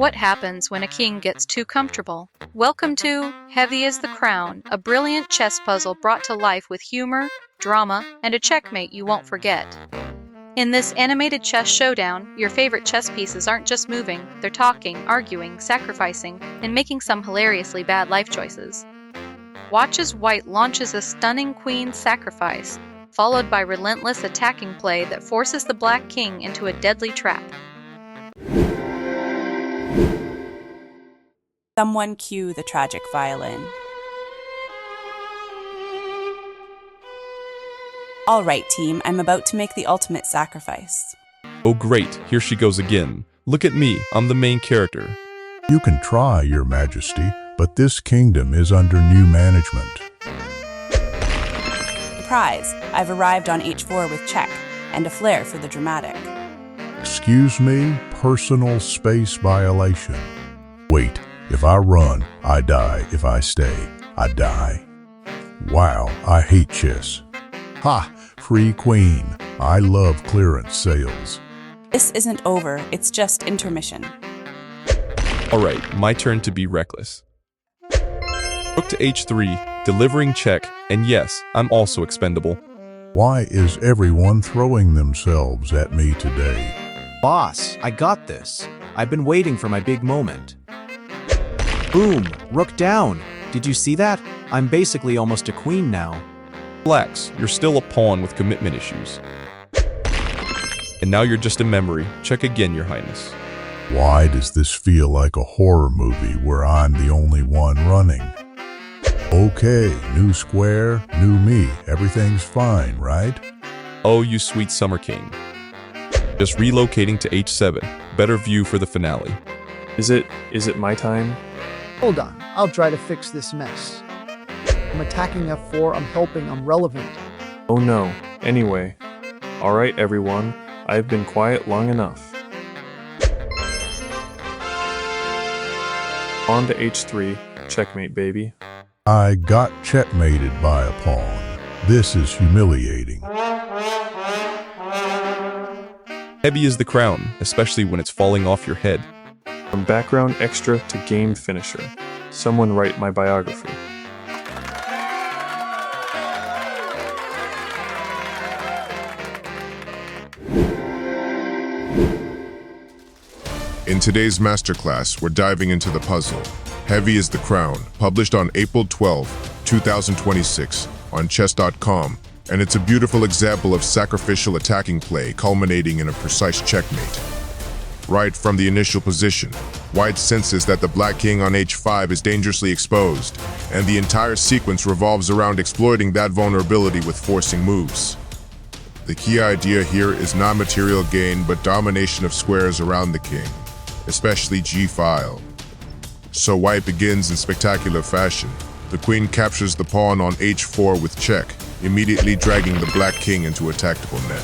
What happens when a king gets too comfortable? Welcome to Heavy is the Crown, a brilliant chess puzzle brought to life with humor, drama, and a checkmate you won't forget. In this animated chess showdown, your favorite chess pieces aren't just moving, they're talking, arguing, sacrificing, and making some hilariously bad life choices. Watch as White launches a stunning queen sacrifice, followed by relentless attacking play that forces the Black King into a deadly trap. Someone cue the tragic violin. All right, team, I'm about to make the ultimate sacrifice. Oh great, here she goes again. Look at me, I'm the main character. You can try, Your Majesty, but this kingdom is under new management. Surprise! I've arrived on h4 with check, and a flair for the dramatic. Excuse me, personal space violation. Wait, if I run, I die. If I stay, I die. Wow, I hate chess. Ha! Free queen. I love clearance sales. This isn't over, it's just intermission. Alright, my turn to be reckless. Rook to h3, delivering check, and yes, I'm also expendable. Why is everyone throwing themselves at me today? Boss, I got this. I've been waiting for my big moment. Boom! Rook down! Did you see that? I'm basically almost a queen now. Relax, you're still a pawn with commitment issues. And now you're just a memory. Check again, Your Highness. Why does this feel like a horror movie where I'm the only one running? Okay, new square, new me. Everything's fine, right? Oh, you sweet summer king. Just relocating to h7. Better view for the finale. Is it my time? Hold on, I'll try to fix this mess. I'm attacking f4, I'm helping, I'm relevant. Oh no. Anyway. Alright everyone, I've been quiet long enough. On to h3, checkmate baby. I got checkmated by a pawn. This is humiliating. Heavy is the crown, especially when it's falling off your head. From background extra to game finisher. Someone write my biography. In today's masterclass, we're diving into the puzzle. Heavy is the Crown, published on April 12, 2026 on chess.com, and it's a beautiful example of sacrificial attacking play culminating in a precise checkmate. Right from the initial position, White senses that the Black King on h5 is dangerously exposed, and the entire sequence revolves around exploiting that vulnerability with forcing moves. The key idea here is not material gain, but domination of squares around the king, especially g-file. So White begins in spectacular fashion. The queen captures the pawn on h4 with check, immediately dragging the Black King into a tactical net.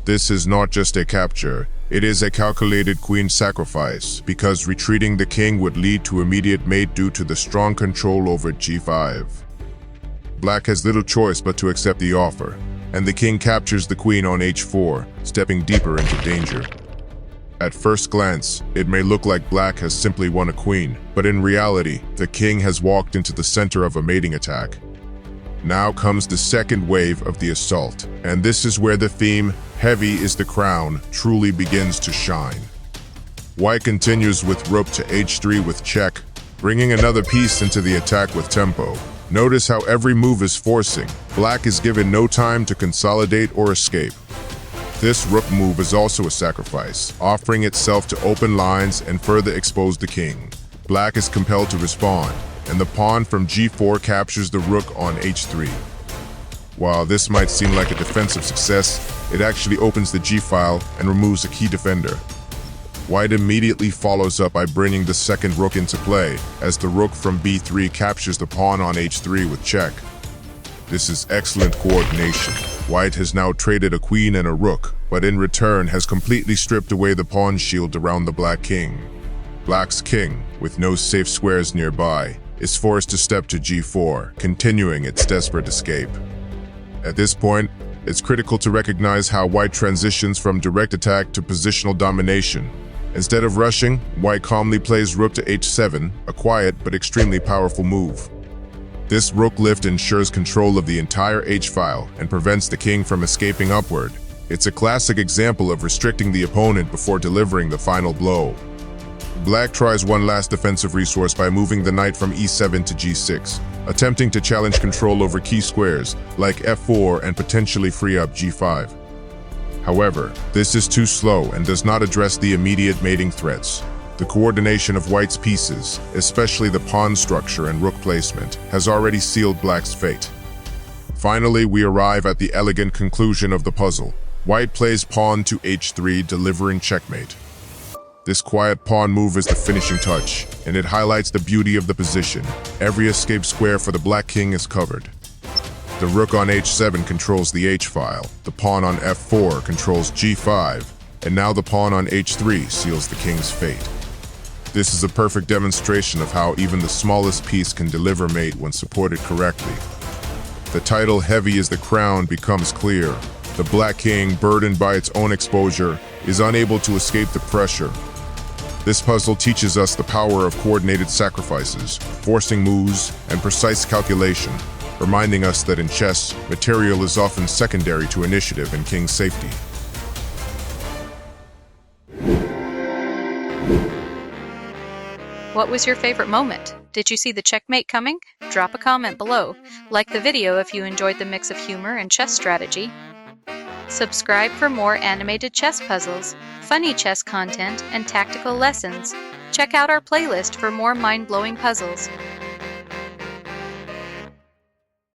This is not just a capture, it is a calculated queen sacrifice, because retreating the king would lead to immediate mate due to the strong control over g5. Black has little choice but to accept the offer, and the king captures the queen on h4, stepping deeper into danger. At first glance, it may look like Black has simply won a queen, but in reality, the king has walked into the center of a mating attack. Now comes the second wave of the assault, and this is where the theme, Heavy is the Crown, truly begins to shine. White continues with rook to h3 with check, bringing another piece into the attack with tempo. Notice how every move is forcing. Black is given no time to consolidate or escape. This rook move is also a sacrifice, offering itself to open lines and further expose the king. Black is compelled to respond, and the pawn from g4 captures the rook on h3. While this might seem like a defensive success, it actually opens the g-file and removes a key defender. White immediately follows up by bringing the second rook into play, as the rook from b3 captures the pawn on h3 with check. This is excellent coordination. White has now traded a queen and a rook, but in return has completely stripped away the pawn shield around the Black King. Black's king, with no safe squares nearby, is forced to step to g4, continuing its desperate escape. At this point, it's critical to recognize how White transitions from direct attack to positional domination. Instead of rushing, white calmly plays rook to h7, a quiet but extremely powerful move. This rook lift ensures control of the entire h-file and prevents the king from escaping upward. It's a classic example of restricting the opponent before delivering the final blow. Black tries one last defensive resource by moving the knight from e7 to g6, attempting to challenge control over key squares like f4 and potentially free up g5. However, this is too slow and does not address the immediate mating threats. The coordination of white's pieces, especially the pawn structure and rook placement, has already sealed black's fate. Finally, we arrive at the elegant conclusion of the puzzle. White plays pawn to h3, delivering checkmate. This quiet pawn move is the finishing touch, and it highlights the beauty of the position. Every escape square for the black king is covered. The rook on h7 controls the h-file, the pawn on f4 controls g5, and now the pawn on h3 seals the king's fate. This is a perfect demonstration of how even the smallest piece can deliver mate when supported correctly. The title "Heavy is the Crown" becomes clear. The black king, burdened by its own exposure, is unable to escape the pressure. This puzzle teaches us the power of coordinated sacrifices, forcing moves, and precise calculation, reminding us that in chess, material is often secondary to initiative and king's safety. What was your favorite moment? Did you see the checkmate coming? Drop a comment below. Like the video if you enjoyed the mix of humor and chess strategy. Subscribe for more animated chess puzzles, funny chess content, and tactical lessons. Check out our playlist for more mind-blowing puzzles.